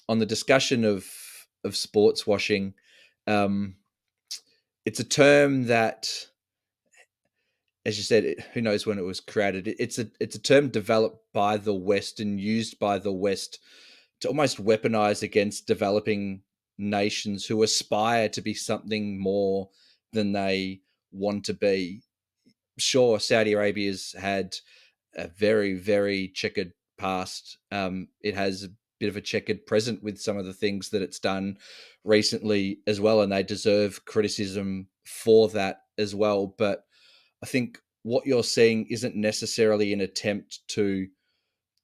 on the discussion of sports washing, um, it's a term that, as you said, who knows when it was created. It's a term developed by the West and used by the West to almost weaponize against developing nations who aspire to be something more than they want to be. Sure, Saudi Arabia's had a very, very checkered past. It has a bit of a checkered present with some of the things that it's done recently as well, and they deserve criticism for that as well. But I think what you're seeing isn't necessarily an attempt to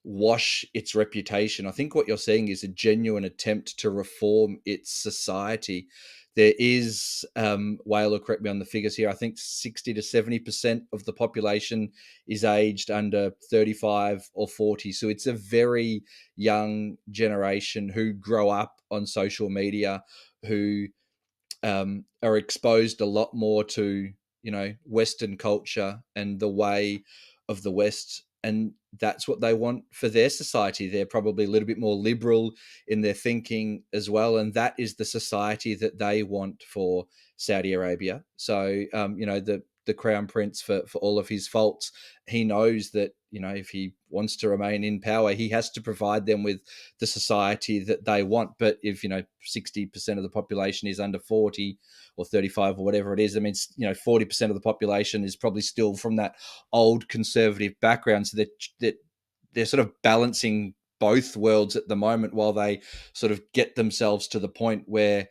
wash its reputation. I think what you're seeing is a genuine attempt to reform its society. There is, Whale will correct me on the figures here, I think 60 to 70% of the population is aged under 35 or 40. So it's a very young generation who grow up on social media, who are exposed a lot more to Western culture and the way of the West, and that's what they want for their society. They're probably a little bit more liberal in their thinking as well, and that is the society that they want for Saudi Arabia. So the crown prince, for all of his faults, he knows that if he wants to remain in power, he has to provide them with the society that they want. But if 60% of the population is under 40 or 35 or whatever it is, I mean, 40% of the population is probably still from that old conservative background. So that they're sort of balancing both worlds at the moment while they sort of get themselves to the point where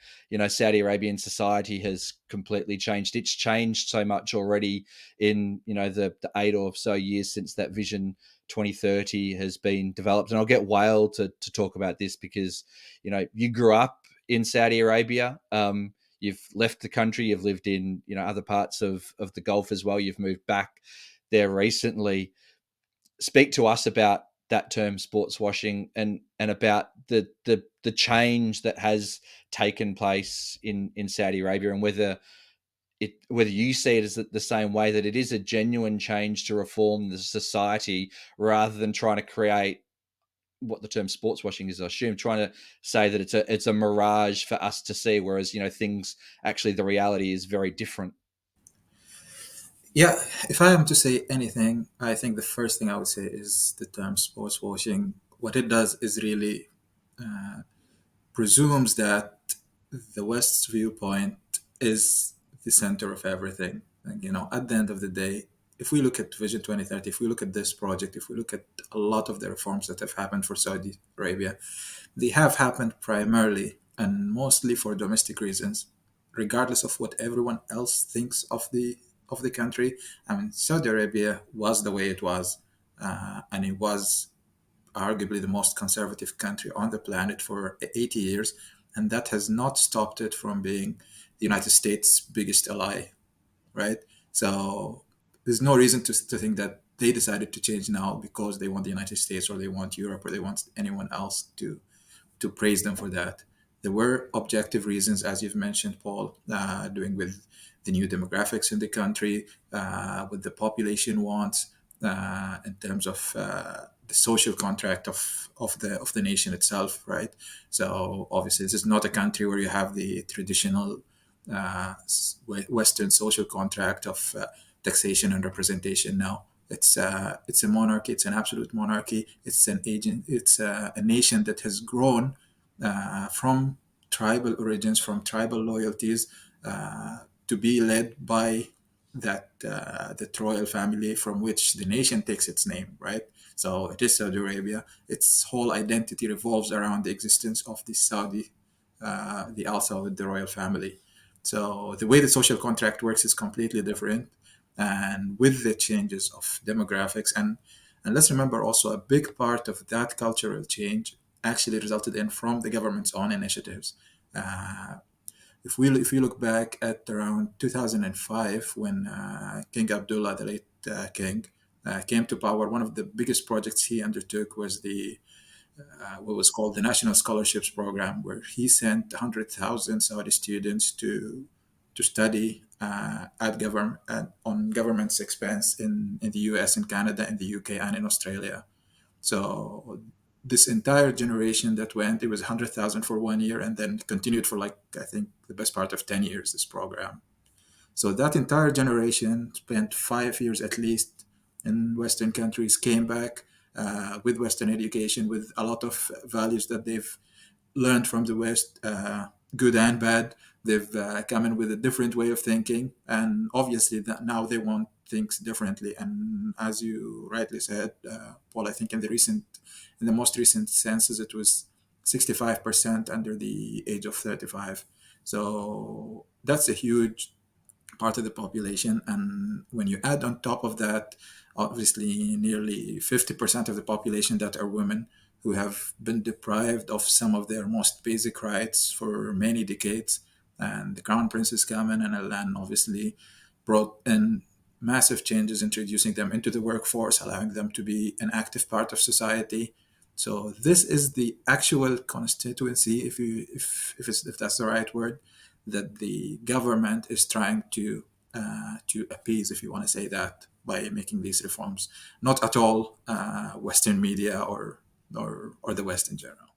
Saudi Arabian society has completely changed. It's changed so much already in the 8 or so years since that Vision 2030 has been developed. And I'll get Whale to talk about this because you grew up in Saudi Arabia. You've left the country. You've lived in other parts of the Gulf as well. You've moved back there recently. Speak to us about that term sports washing and about the change that has taken place in Saudi Arabia, and whether you see it as the same way, that it is a genuine change to reform the society rather than trying to create what the term sports washing is, I assume, trying to say that it's a mirage for us to see, whereas things actually, the reality is very different. Yeah, if I am to say anything, I think the first thing I would say is the term sports washing. What it does is really presumes that the West's viewpoint is the center of everything. And, at the end of the day, if we look at Vision 2030, if we look at this project, if we look at a lot of the reforms that have happened for Saudi Arabia, they have happened primarily and mostly for domestic reasons, regardless of what everyone else thinks of the country. I mean, Saudi Arabia was the way it was, and it was arguably the most conservative country on the planet for 80 years, and that has not stopped it from being the United States' biggest ally, right? So there's no reason to think that they decided to change now because they want the United States or they want Europe or they want anyone else to praise them for that. There were objective reasons, as you've mentioned, Paul, doing with the new demographics in the country, with the population wants, in terms of the social contract of the nation itself, right? So obviously, this is not a country where you have the traditional Western social contract of taxation and representation. Now it's a monarchy. It's an absolute monarchy. It's an agent. It's a nation that has grown from tribal origins, from tribal loyalties, to be led by that royal family from which the nation takes its name, right? So it is Saudi Arabia. Its whole identity revolves around the existence of the Saudi, the Al Saud, the royal family. So the way the social contract works is completely different, and with the changes of demographics, and let's remember also a big part of that cultural change actually resulted in from the government's own initiatives. Uh, if we look back at around 2005, when King Abdullah, the late king, came to power, one of the biggest projects he undertook was the what was called the National Scholarships Program, where he sent 100,000 Saudi students to study on government's expense in the US, in Canada, in the UK, and in Australia. So this entire generation that went, it was 100,000 for 1 year and then continued for like, I think, the best part of 10 years, this program. So that entire generation spent 5 years at least in Western countries, came back with Western education, with a lot of values that they've learned from the West, good and bad. They've come in with a different way of thinking, and obviously that now they want things differently. And as you rightly said, Paul, I think in the most recent census, it was 65% under the age of 35. So that's a huge part of the population. And when you add on top of that, obviously, nearly 50% of the population that are women who have been deprived of some of their most basic rights for many decades. And the crown princes come in and obviously brought in massive changes, introducing them into the workforce, allowing them to be an active part of society. So this is the actual constituency, if that's the right word, that the government is trying to appease, if you want to say that, by making these reforms. Not at all Western media or the West in general.